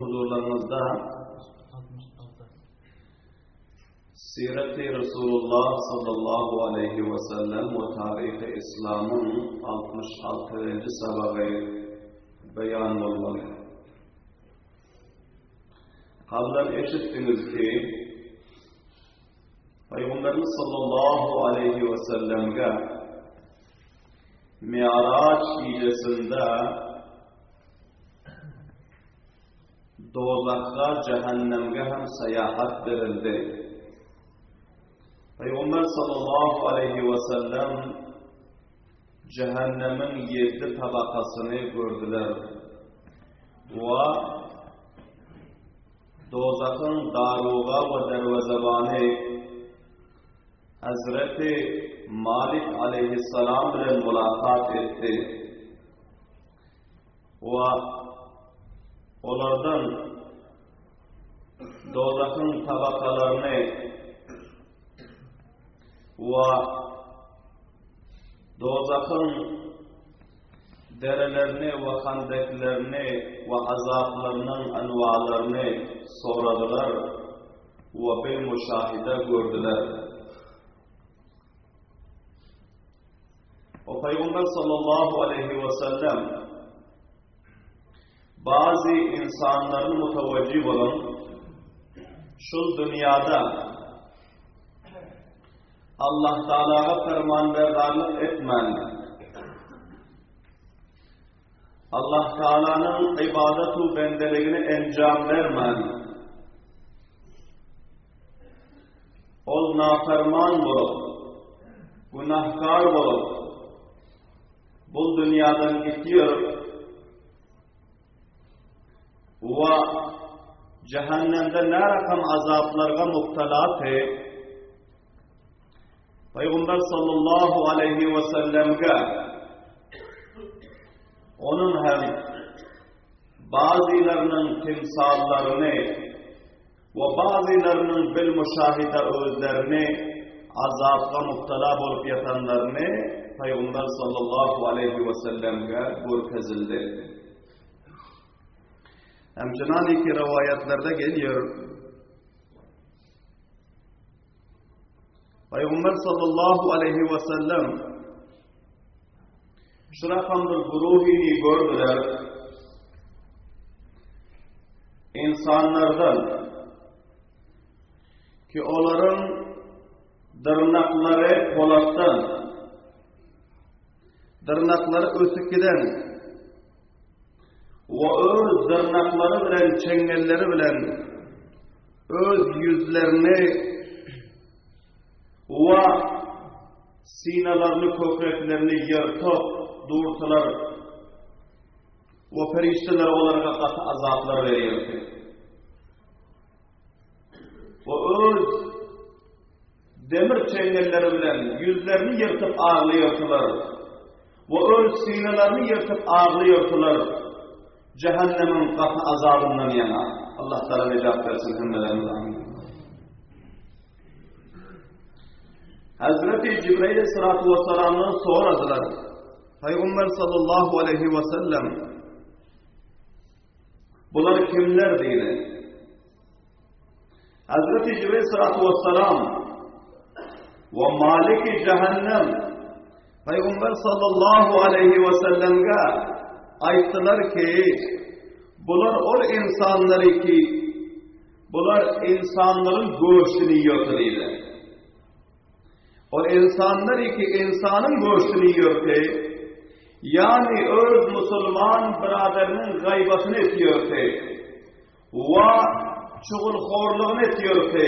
Huzurlarınızda Sirat-i Resulullah sallallahu aleyhi ve sellem ve tarih-i İslam'ın 66. sabahı beyan olmalı. Kablen eşittiniz ki Peygamberimiz sallallahu aleyhi ve sellem'e Mi'raç gecesinde do'zaxga, cehennemge hem seyahat verildi. Peygamber sallallahu aleyhi ve sellem cehennemin 7 tabakasını gördüler. Ve do'zaxın daruğa ve dervezebanı Hazreti Malik aleyhisselam ile mülakat etti. Ve onlardan do'zaxın tabakalarını ve do'zaxın derelerini ve kandeklerini ve azaplarının envalarını soradılar ve bir müşahide gördüler. O Peygamber sallallahu aleyhi ve sellem bazı insanların muteveccih olun, şu dünyada Allah Teala'ya fermanberdarlık etmen, Allah Teala'nın ibadet-u bendeliğini encam vermen, ol naferman olup, günahkar olup, bu dünyadan gidiyor, ve cehennemde ne rakam azaplarga muhtalat Peygamber sallallahu aleyhi ve sellem'e onun hem bazılarının timsallarını ve bazılarının bil müşahide özlerini azapla muhtalab olup yatanlarını Peygamber sallallahu aleyhi ve sellem'e görkezildi. Hemçinani ki rivayetlerde geliyor. Peygamber sallallahu aleyhi ve sellem şu rakamdır guruhini gördüler. İnsanlardan ki onların dırnakları polattan, dırnakları ötekiden ve öz dırnakları bilen, çengelleri bilen öz yüzlerini ve sinelerini, kökreklerini yırtıp durdular ve perişteler onlara katı azaplar veriyordu. Ve öz demir çengelleri bilen yüzlerini yırtıp ağlıyordular ve öz sinelerini yırtıp ağlıyordular. Cehennemin katı azabından yana. Allah Teala necat versin hümmelerimize. Amin. Hazreti Cibril aleyhissalatu vesselam'dan soradılar. Peygamber sallallahu aleyhi ve sellem bunlar kimler dedi? Hazreti Cibril aleyhissalatu vesselam ve Malik-i Cehennem Peygamber sallallahu aleyhi ve sellem'e ayttılar ki bunlar o insanları ki bunlar insanların göğsünü yiyordu. O insanları ki insanın göğsünü yiyordu. Yani öz Müslüman biraderinin gaybatını etiyordu. Ve çuğulkhorluğunu etiyordu.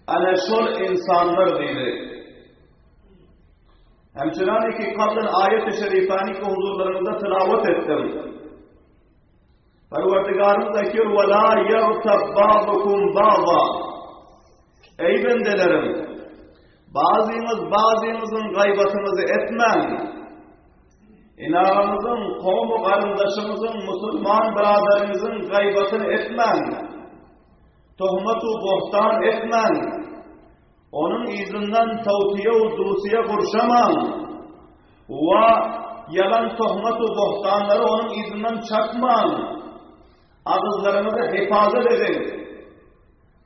Ana şol insanlar dedi. Hemçinani ki kadın ayet-i şerifani ki huzurlarınızda tilavet ettim. Perverdigarımız diyor وَلَا يَغْتَبْ بَعْضُكُمْ بَعْضًا Ey bendelerim! Bazımızın gaybatımızı etmen. İnanımızın, kavmu karındaşımızın, Müslüman biraderimizin gaybatını etmen. Tohmatu bohtan etmen. Onun izinden tavsiye-u dusiye kurşaman. Ve yalan tohmet-u bohtanları onun izinden çakman. ağızlarınızı hifazet edin.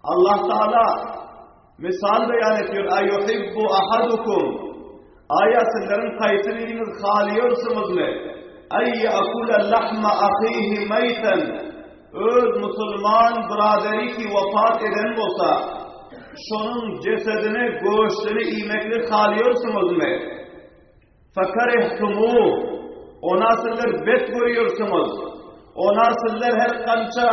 Allah Teala misal beyan ediyor. Eyyuhibbu ahadukum. Ayetlerin kayıtını haliyorsunuz mu? Ey akule lahma ahihi meyten. Öz Müslüman biraderi ki vefat eden olsa, şunun cesedini, göğüsünü iymekle haliyorsunuz mu? Fekerehtumu. Ona sizler bet görüyorsunuz. Ona sizler her kança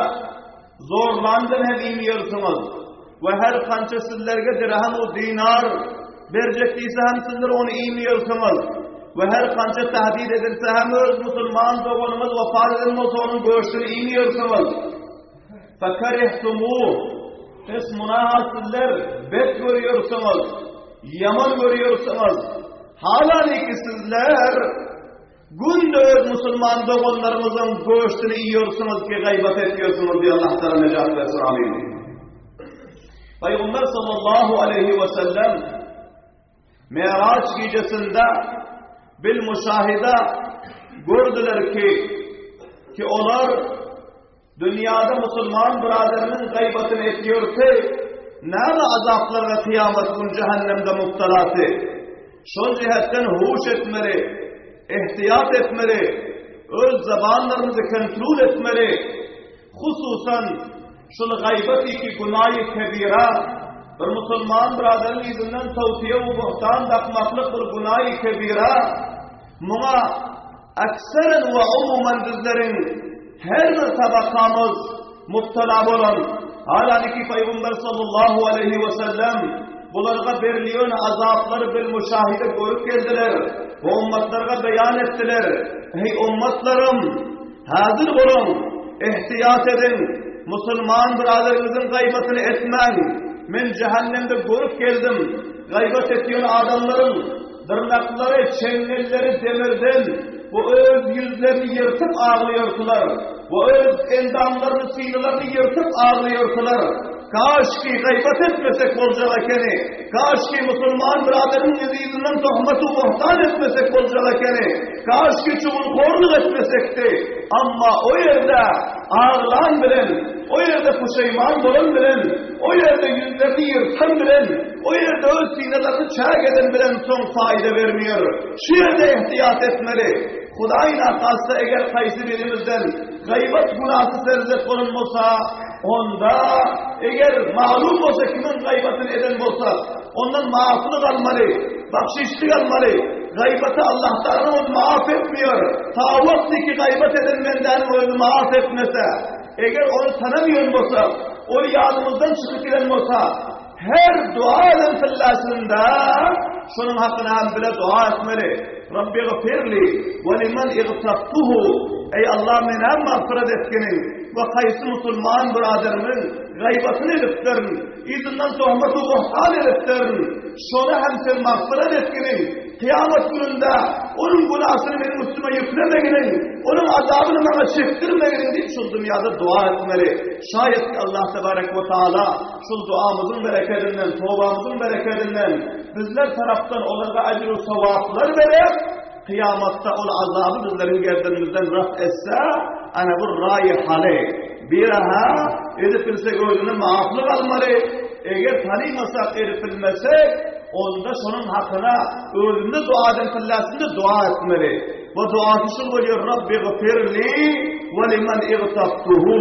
zorlandın hem iymiyorsunuz. Ve her kança sizlerge dirhem-u dinar verecektiyse hem sizler onu iymiyorsunuz. Ve her kança tehdit edilse hem öz Müslüman doğanımız vefat eden olsa onun göğsünü iymiyorsunuz. Fekerehtumu. Kısmına sizler bet görüyorsunuz. Yaman görüyorsunuz. Halbuki sizler gündüz Müslüman doğanlarımızın göğsünü yiyorsunuz ki gıybet ediyorsunuz diye Allah Teala necat versin. Amin. Peygamber sallallahu aleyhi ve sellem Miraç gecesinde bil müşahide gördüler ki onlar dünyada Müslüman biraderinin gıybetini ediyor ki nerede azaplar ve kıyamet gün cehennemde muhtalatı. Şu cihetten huş etmeli, ihtiyat etmeli, öz zabanlarımızı kontrol etmeli. Hususan şu gıybeti ki günah-ı kebira, bir Müslüman biraderin izinden tavsiye ve buhtan takmaklık bir günah-ı kebira, buna akseren ve umumen bizlerin her bir tabakamız muhtala olan, halbuki Peygamber sallallahu aleyhi ve sellem bularga beriliyon azapları bir müşahide görüp geldiler ve ummatlarga beyan ettiler. Ey ummatlarım, hazır olun, ihtiyat edin, Müslüman biraderinizin gıybetini etmeyin. Men cehennemde görüp geldim, gıybet ediyor adamların tırnakları, çengelleri demirden, bu öz yüzlerini yırtıp ağlıyordular. Bu öz endamlarını, sinirlerini yırtıp ağlıyordular. Kaş ki gıybet etmesek bolcalakeni, kaş ki Müslüman biraderin yüzünden tohmatu buhtan etmesek bolcalakeni, kaş ki çubuğunkorluk etmesekti. Ama o yerde ağlan bilen, o yerde puşayman dolan bilen, o yerde yüzlerini yırtan bilen, o yerde öz sinirlerini çağ eden bilen son fayda vermiyor. Şu yerde ihtiyat etmeli. Hudayna kastı eğer kaysi birimizden gıybet günahı serzet olunmasa, onda eğer malum olsa kimin gıybetini eden olsa, ondan maaflık almalı, bakşişlik almalı. Gıybeti Allah Teala onu maaf etmiyor. Ta vaktiki gıybet eden benden onu maaf etmese, eğer onu tanımıyor olsa, onu yadımızdan çıkıp giden olsa, her dua eden fillasında şunun hakkına hem bile dua etmeli. Rabbi gıfirli ve limen iğtabtuhu. Ey Allah mena mağfiret etkenin ve kaysı Müslüman biraderimin gıybetini ediptirin, izinden tohmatu buhtan ediptirin. Şuna hem sen mağfiret etkenin, kıyamet gününde onun günahını benim üstüme yüklemeginin, onun azabını bana çektirmeginin deyip şu dünyada dua etmeli. Şayet ki Allah Tebarek ve Teala şu duamızın bereketinden, tövbamızın bereketinden bizler taraftan onlara acr-ı sevaplar verip kıyamatta o azabı bizlerin gerdanımızdan raf etse ana bu rayihane bir aha edipilse gözünü maaflık almalı. Eğer tanımasak edipilmesek onda şunun hakkına özünde duadan fillasında dua etmeli. Ve duası şu oluyor Rabbi gıfirli ve limen iğtabtuhu.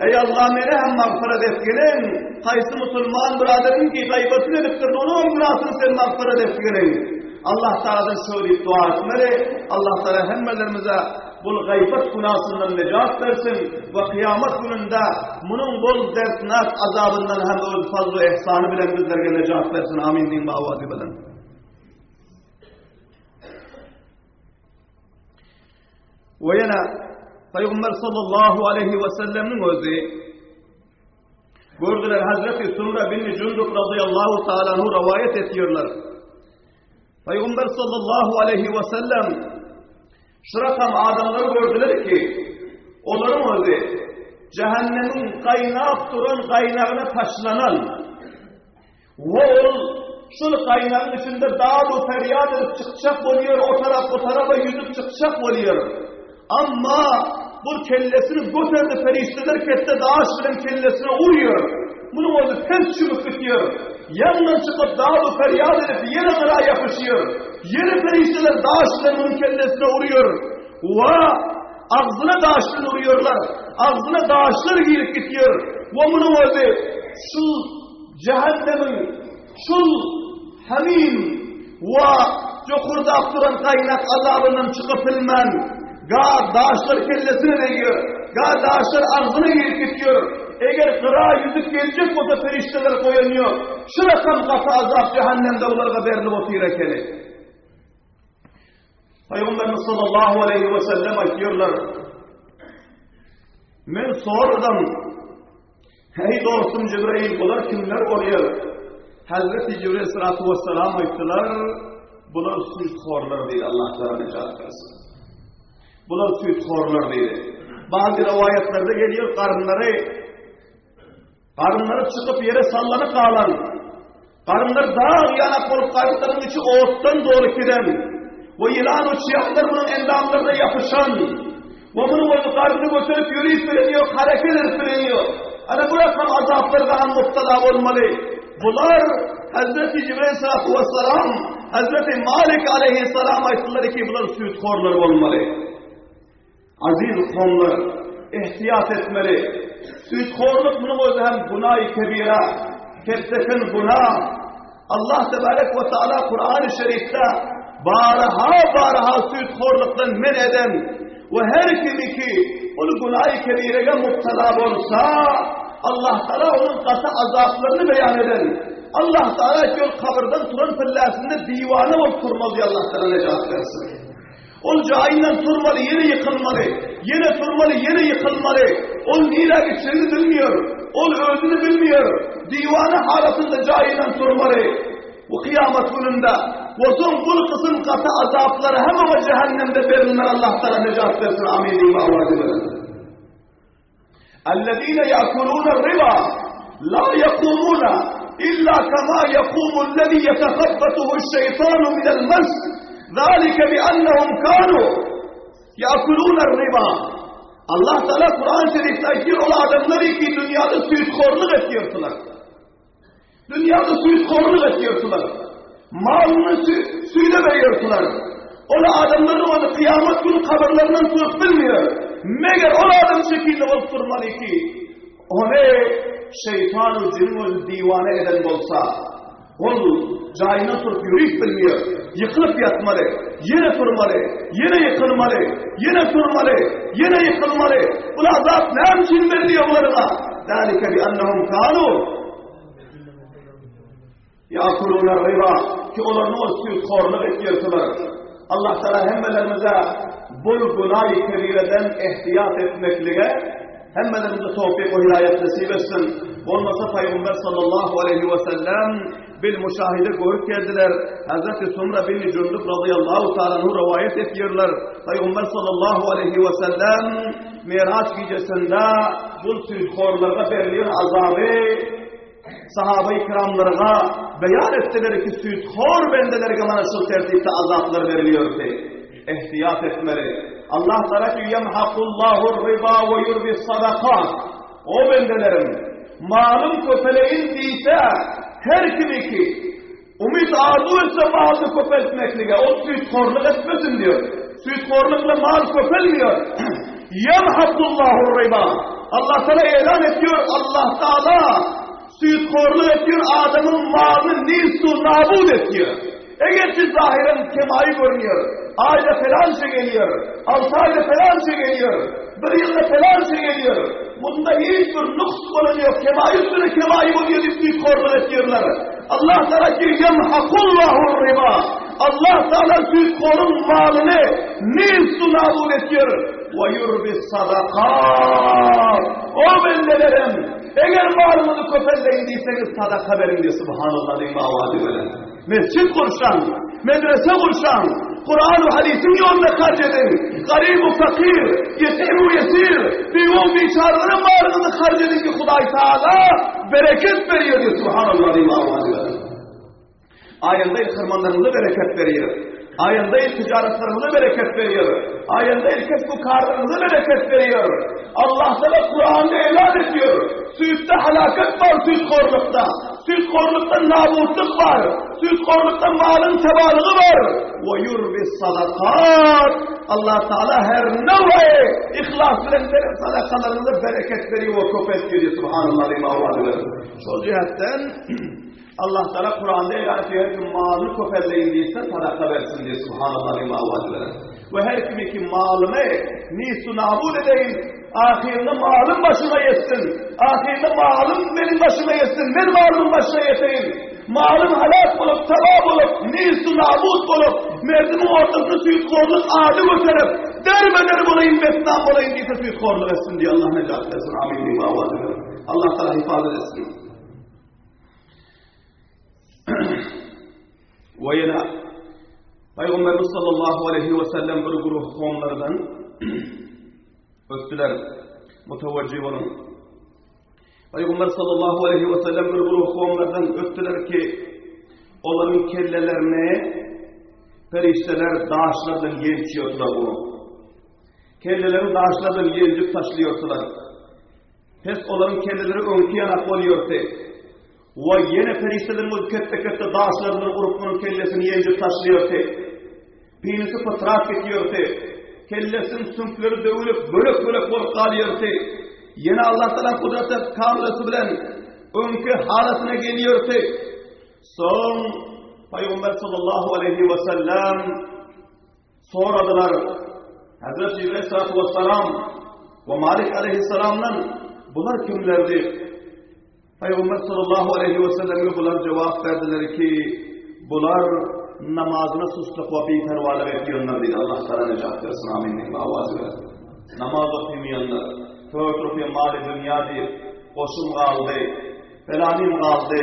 Ey Allah beni hem mağfiret etkenin, kaysı Müslüman biraderin ki gıybetini ediptirin, onun günahını sen mağfiret etkenin. Allah Teala'dan söyleyip dua etmeli. Allah Teala hemmelerimize bu gıybet günahından necat versin ve kıyamet gününde bunun bol dertnak azabından hem öz fazla ihsanı bilen bizlerge necat versin. Amin deyin bağvadi bilen. Ve yine Peygamber sallallahu aleyhi ve sellem'in özü gördüler Hazreti Sumra bin Cundub radıyallahu ta'ala anhu rivayet ediyorlar. Peygamber sallallahu aleyhi ve sellem şırakam adamları gördüler ki onların özü cehennemin kaynak duran kaynağına taşlanan ve şu kaynağın içinde dağlı feryat edip çıkacak oluyor, o tarafa yüzüp çıkacak oluyor. Ama bu kellesini götürdü ferişteler kette dağış bilen kellesine uyuyor. Bunun oldu ters çubuk bitiyor. Yanından çıkıp dağı feryat edip yere kıra yapışıyor. Yeni ferişteler dağış bilen bunun kellesine uğruyor. Ve ağzına dağışlar uğruyorlar. Ağzına dağışlar girip gidiyor. Ve bunun oldu şu cehennemin, şu hamim ve çokurda aktıran kaynak azabından çıkıp ilmen. Ga dağışlar kellesine değiyor. Ga dağışlar ağzına girip gidiyor. Eğer kıra yüzük gelecek olsa ferişteler koyanıyor. Şuna kan katı azap cehennemde onlara verilip otuyor ekeli. Peygamberimiz sallallahu aleyhi ve sellem diyorlar. Men sonradan hey dostum Cibril bular kimler oluyor? Hazreti Cibril sallallahu aleyhi ve sellem ayttılar. Bular suçkorlar değil, Allah Teala necat versin. Bular suçkorlar değil. Bazı rivayetlerde geliyor karınları çıkıp yere sallanıp kalan, karınlar dağ yanak olup karınların içi oğuttan doğru giden, ve yılan uçuyanlar bunun endamlarına yapışan, ve bunun o karnını götürüp yürüyüp bileniyor, hareket edip bileniyor. Hani bırakmam azaplardan muhtala olmalı. Bunlar Hazreti Cibril sallallahu aleyhi ve sellem, Hazreti Malik aleyhisselam ayetleri ki bunlar suitkorlar olmalı. Aziz konular, ihtiyat etmeli. Suitkorluk bunun o hem günah-ı kebira, keftekin günah. Allah Tebarek ve Teala Kur'an-ı Şerif'te baraha suitkorluktan men eden ve her kimi ki onu günah-ı kebireye muhtala olsa Allah Teala onun katı azaplarını beyan eden, Allah Teala ki o kabirden turan fillasında divanı olup turmalı diye Allah Teala necat versin. O cainden turmalı, yine yıkılmalı, yine turmalı, yine yıkılmalı. O nira geçtiğini bilmiyor, o öldüğünü bilmiyor. Divanı halatında cainden turmalı. Bu kıyamet gününde ve son bu kısım katı azapları hem o cehennemde verilmen Allah Teala necat versin. Amin diyeyim Allah'a verin. اَلَّذ۪ينَ يَأْكُلُونَ الرِّبَا لَا يَقُومُونَ إِلَّا كَمَا يَقُومُ الَّذ۪ي يَتَخَبَّتُهُ الشَّيْطَانُ مِنَ الْمَسْ ذَٰلِكَ بِأَنَّهُمْ كَانُوا يَأْكُلُونَ الرِّبَا Allah Teala Kur'an-ı Şerif'te ki o adamları ki dünyada suitkorluk ediyordular. Dünyada suitkorluk ediyordular. Malını suyla veriyordular. O adamları onu kıyamet günü kabirlerinden tutup bilmiyor. Meğer o adam şekilde olup durmalı ki onu şeytan-ı cin-ül divane eden olsa onu cahine tutup yürüyüp bilmiyor. Yıkılıp yatmalı, yine durmalı, yine yıkılmalı, yine durmalı, yine yıkılmalı. Bu azap ne için veriliyor bunlarına? ذَٰلِكَ بِأَنَّهُمْ كَانُوا يَأْكُلُونَ الرِّبَا ki onların o suitkorluk ediyordular. Allah Teala hemmelerimize bu günah-ı kebireden ihtiyat etmekliğe hemmelerimize tevfik ve hidayet nasip etsin. Olmasa Peygamber sallallahu aleyhi ve sellem bir müşahide görüp geldiler. Hazreti Sumra bin Cundub radıyallahu ta'ala rivayet ediyorlar. Peygamber sallallahu aleyhi ve sellem Miraç gecesinde bu suitkorlara veriliyor azabı sahabe-i kiramlarına beyan ettiler ki suitkor bendelerine nasıl tertipte azaplar veriliyor diye. İhtiyat etmeli. Allah Teala ki yemhakullahu riba ve yurbi sadakat. O bendelerim malum köpeleğin değilse her kimi ki umut arzu etse malını köpeltmekliğe o suitkorluk etmesin diyor. Suitkorlukla mal köpelmiyor. Yemhakullahu riba. Allah Teala ilan ediyor. Allah Teala suitkorluk ediyor, adamın malını nilsu nabud ediyor. Eğer siz zahiren kemayı görünüyor, ayda falan şey geliyor, 6 ayda falan şey geliyor, 1 yılda falan şey geliyor. Bunda hiçbir nuks bulunuyor, kemayı üstüne kemayı buluyor diye suitkorluk ediyorlar. Allah Teala ki yemhakullahu riba. Allah Teala suitkorun malını nilsu nabud ediyor. Ve yurbi sadakat. O bendelerim, eğer malımızı köpelleyin değilseniz sadaka verin diye subhanallah diyeyim avadi böyle. Mescid kurşan, medrese kurşan, Kur'an-ı hadisin yolunda harcedin. Garib-u fakir, yetim-u yesir, büyük biçarların malımızı harcedin ki Huday Teala bereket veriyor diye subhanallah diyeyim avadi böyle. Ayında kırmanlarınızı bereket veriyor. Ayında ilk ticaretlerinize bereket veriyor. Ayında ilk efkarlarınıza bereket veriyor. Allah Teala Kur'an'da ilan ediyor. Sütte halaket var sütkorlukta. Sütkorlukta namusluk var. Sütkorlukta malın tebalığı var. Ve yurbis sadakat. Allah Teala her nev'e ihlas bilen sadakalarınıza bereket veriyor ve köpek ediyor. Subhanallah ve mağvadiler. Şu cihetten Allah Teala Kur'an'da ilan ediyor ki malını köpelleyin değilse sadaka versin diye. Subhanallah ve mağvadiler. Ve her kimi ki malını nisu nabud edeyim, ahirinde malım başıma yesin, ahirinde malım benim başıma yesin, ben malım başıma yeteyim, malım halak olup, tabab olup, nisu nabud olup, merdimin ortasında sütkorluk adı götürüp, derbederim olayım, besnam olayım deyse sütkorluk etsin diye Allah necat etsin. Amin diye avazı. Allah sana ifade etsin. Ve yine Peygamberimiz sallallahu aleyhi ve sellem bir grup kavimlerden öttüler, mutevecih olun. Peygamber sallallahu aleyhi ve sellem bir grup kavimlerden öttüler ki onların kellelerine perişteler dağışlardan gelişiyordular bunu. Kelleleri dağışlardan gelip taşlıyordular. Pes onların kelleleri önkü yanak oluyordu. Ve yine periştelerin kötte dağışlarından grupların kellesini yenip taşlıyordu. Pinisi pıtrak ediyordu. Kellesinin sümkleri dövülüp bölük olup kalıyordu. Yine Allah Teala kudreti kamilesi bilen önkü halatına geliyordu. Son Peygamber sallallahu aleyhi ve sellem soradılar. Hazreti Cibril aleyhissalatu vesselam ve Malik aleyhisselam'dan bunlar kimlerdi? Peygamber sallallahu aleyhi ve sellem'e bunlar cevap verdiler ki bunlar namazına susluq ve beypervalık ediyorlar dedi. Allah Teala necat versin. Amin diye avazı ver. Namaz okuymayanlar, tövbe mali dünya deyip, koşum kaldı, felanim kaldı,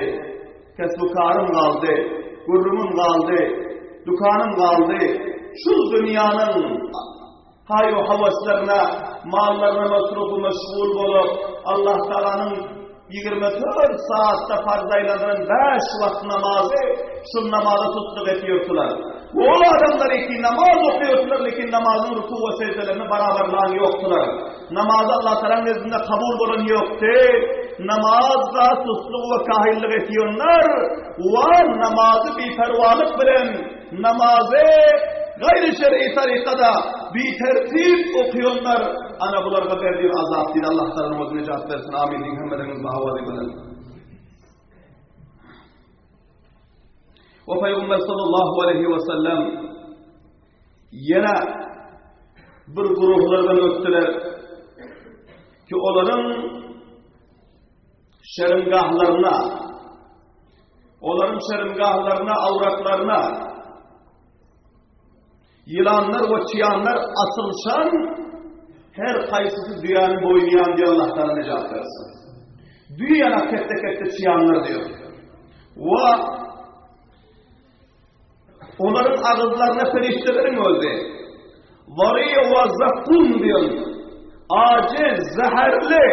kesbukarım kaldı, gurrumum kaldı, dükkanım kaldı. Şu dünyanın hayru havaslarına, mallarına masrufu meşgul olup, Allah Teala'nın 24 saatte farz aylarının 5 vakit namazı, şu namazı tutluk ediyorlar. O adamlar ki namaz okuyorlar, lakin namazın ruku ve secdelerine beraberliği yoktular. Namazı Allah Teala'nın nezdinde kabul olan yoktu. Namazda tutluk ve kahillik ediyorlar. Ve namazı bir pervalık bilen, namazı gayri şer'i tarikada bir tertip okuyorlar. Ana bularga verdiği azap değil. Allah Teala'nın özüne necat versin. Amin. Dinlemediniz bahavadı bilen. Ve Peygamber sallallahu aleyhi ve sellem yine bir gruplardan öttüler ki onların şerimgahlarına, avratlarına yılanlar ve çıyanlar asılşan her kayısısı dünyanın boynayan diye Allah Teala necat versin. Dünyana kette çıyanlar diyor. Ve onların ağızlarına periştelerin öldü. Varıya ve zakkum diyor. Aciz, zehirli,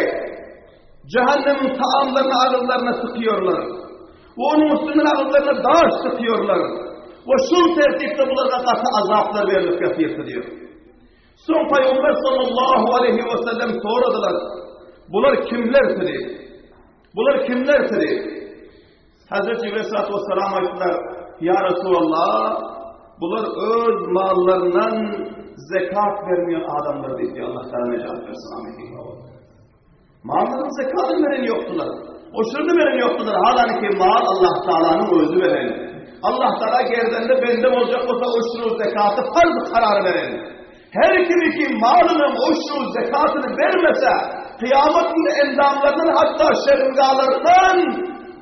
cehennemin taamlarını ağızlarına sıkıyorlar. Ve onun üstünün ağızlarına daş sıkıyorlar. Ve şu tertipte bunlara karşı azaplar verilip yatıyor diyor. Son Peygamber sallallahu aleyhi ve sellem soradılar. Bunlar kimlerdir? Bunlar kimlerdir? Hazreti Cibril aleyhissalatu vesselam ayetler, ya Resulallah, bunlar öz mallarından zekat vermeyen adamlar dedi. Allah Teala necat versin. Amin. Malların zekatını veren yoktular. Hoşlarını veren yoktular. Halbuki mal Allah Teala'nın özü veren. Allah Teala gerdeninde bende olacak olsa hoşru zekatı farz karar veren. Her kimi ki malının hoşru zekatını vermese, kıyametin endamlarından hatta şerringalarından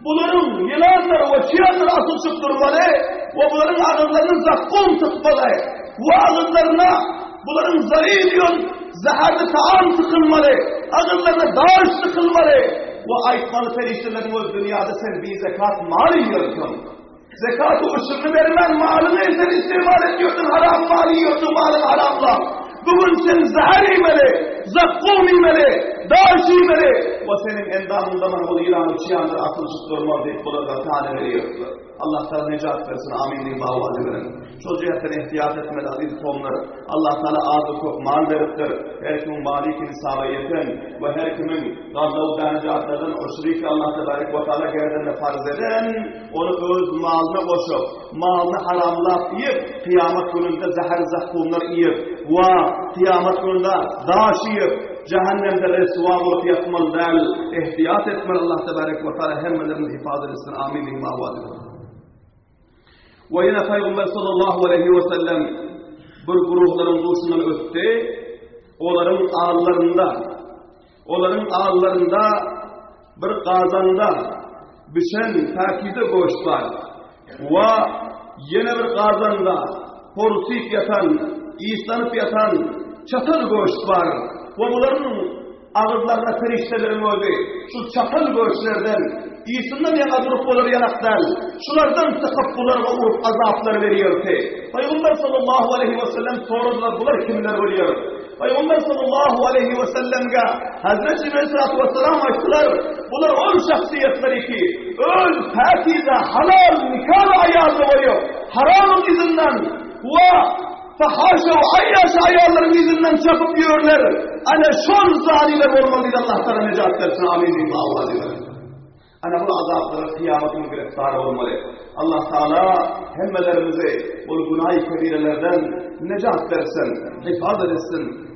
bunların yılanları ve çıyanları asılsıp durmalı ve bunların ağızlarının zakkum tıkmalı ve ağızlarına bunların zari diyor zehirli taam tıkılmalı, ağızlarına daş tıkılmalı ve ayıtmalı periştelerin o dünyada sen bir zekat mali yiyorsun. Zekatı usulünü vermen malını sen istimal ediyordun, haram mali yiyordun malın haramla. Bugün sen zehir yemeli, zakkum yemeli, daş yemeli, o senin endamında bana bu ilanı çiyandır, atılışıp durmaz deyip bunlarla tane veriyorlar. Allah Teala necat versin, amin diyeyim, bağvazı verin. Şu cihetten ihtiyat etmeli aziz sonları. Allah Teala ağzı çok mal veriptir. Her kimin malikini sağlayeten ve her kimin gazlavu denecatlardan uçuru ki Allah Teala gerdenle farz eden, onu öz malına koşup, malını haramlap yiyip, kıyamet gününde zehir zakkumlar yiyip, ve kıyamet gününde daş yiyip, cehennemde resva olup yatmalı değil, ihtiyat etmeli Allah Teala hemmelerini ifade etsin, amin diyeyim, bağvazı verin. Ve yine Peygamber sallallahu aleyhi ve sellem bir grupların duşundan öttü, onların ağırlarında bir kazanda pişen pakide goşt var ve yine bir kazanda porsuk yatan, ıslanıp yatan çatal goşt var ve bunların ağızlarına periştelerin oldu. Şu çatal goştlerden İyisinden yana durup olur yanaklar. Şulardan sıkıp bunlara vurup azaplar veriyor ki. Peygamber sallallahu aleyhi ve sellem sordular, bunlar kimler oluyor? Peygamber sallallahu aleyhi ve sellem'e Hazreti Aleyhisselatü Vesselam açtılar. Bunlar o şahsiyetleri ki öz pakize halal nikah ayarlı oluyor. Haramın izinden ve fahaşa ve ayyaşa ayarların izinden çapıp yiyorlar. Ana şol zaniler olmalıydı, Allah Teala necat versin, amin diyeyim, Allah'a diyelim. Ana bu azaplara kıyametin gireftarı olmalı. Allah Teala hemmelerimizi bu günah-ı kebirelerden necat versin, hifaz etsin.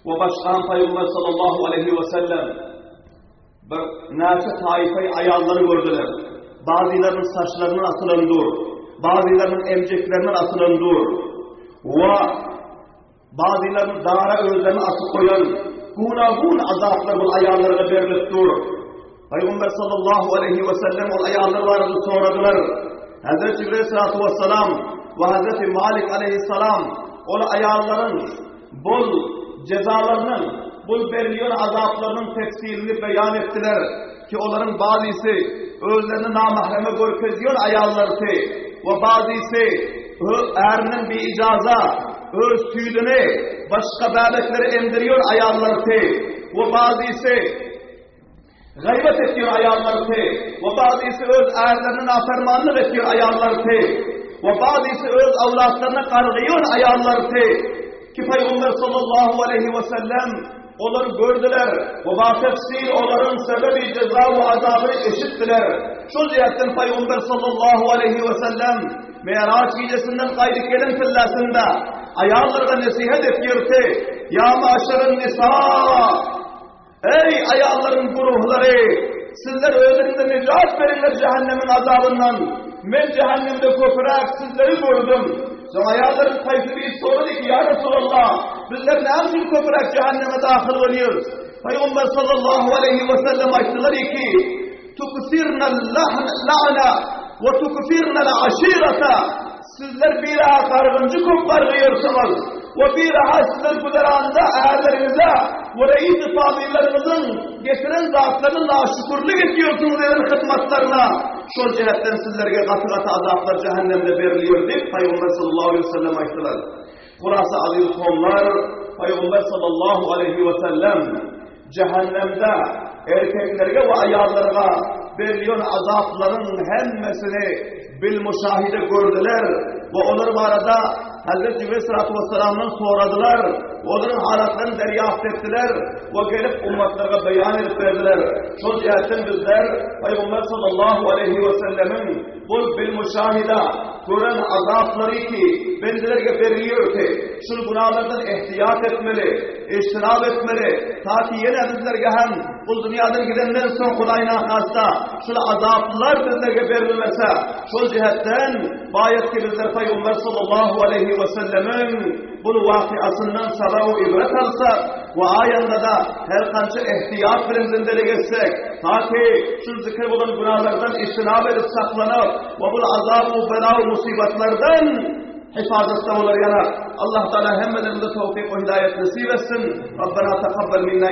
Ve başkan Peygamber sallallahu aleyhi ve sellem bir nâşe taifeyi ayağları gördüler. Bazılarının saçlarının asılan dur. Bazılarının emceklerinin asılan dur. Ve bazılarının dara özlerini asıp koyan gun azaplar bu ayağlarına verilip dur. Peygamber sallallahu aleyhi ve sellem o ayağları vardı soradılar. Hazreti Cibril aleyhissalatu vesselam ve Hazreti Malik aleyhisselam o ayağların bol cezalarının, bul verilen azaplarının tefsirini beyan ettiler ki onların bazısı özlerini namahreme görkeziyor ayarlardı ve bazısı erinin bir icaza öz tüylünü başka bebekleri emdiriyor ayarlardı ve bazısı gıybet ediyor ayarlardı ve bazısı öz erlerinin afermanlık ediyor ayarlardı ve bazısı öz avlatlarına kargıyor ayarlardı. Ki Peygamber sallallahu aleyhi ve sellem onları gördüler ve tefsil onların sebebi ceza ve azabını eşittiler. Şu cihetten Peygamber sallallahu aleyhi ve sellem Meraç gecesinden kaydı gelin fillasında ayağlarına nasihat ediyordu. Ya maşerın nisa, ey ayağların guruhları, sizler özlerinde necat verinler cehennemin azabından. Ben cehennemde köpürek sizleri gördüm. Ayağların kayısı bir soru ki ya Resulallah bizler ne yapın köpürek cehenneme dahil oluyoruz. Peygamber sallallahu aleyhi ve sellem açtılar ki tukfirnel la'na ve tukfirnel aşirata, sizler bir kargıncı koparıyorsunuz ve bir sizler güleranda eğerlerinize ve reis-i fadillerinizin getiren zatlarının naşükürlük ediyorsunuz eden hizmetlerine. Şu cihetten sizlerge katı azaplar cehennemde veriliyor deyip Peygamber sallallahu aleyhi ve sellem açtılar. Burası aziz konular, Peygamber sallallahu aleyhi ve sellem cehennemde erkeklerge ve ayarlarına veriliyor azapların hemmesini bilmüşahide gördüler ve onların arada Hazreti Cibril aleyhissalatu vesselam'dan soradılar, onların halatlarını deriyaft ettiler ve gelip ummatlara beyan edip verdiler. Şu cihetten bizler Peygamber sallallahu aleyhi ve sellemin bu bilmüşahide gören azapları ki bendilerge veriliyor ki şunu günahlardan ihtiyat etmeli, iştinab etmeli, ta ki yine bizlerge hem bu dünyadan gidenden son Kudayna hasta şunu azaplar bizlerge verilmese şu cihetten bayet ki bizler Peygamber sallallahu aleyhi ve sellemin bu vakıasından sabahı ibret alsak ve ayanda da her kança ihtiyat birimizden geçsek ta ki şu zikir bulan günahlardan iştinab edip saklanıp ve bu azab-ı bela musibetlerden hifazette olur yana Allah Teala hemmelerinde tevfik ve hidayet nasip etsin. Rabbena tekabbel minna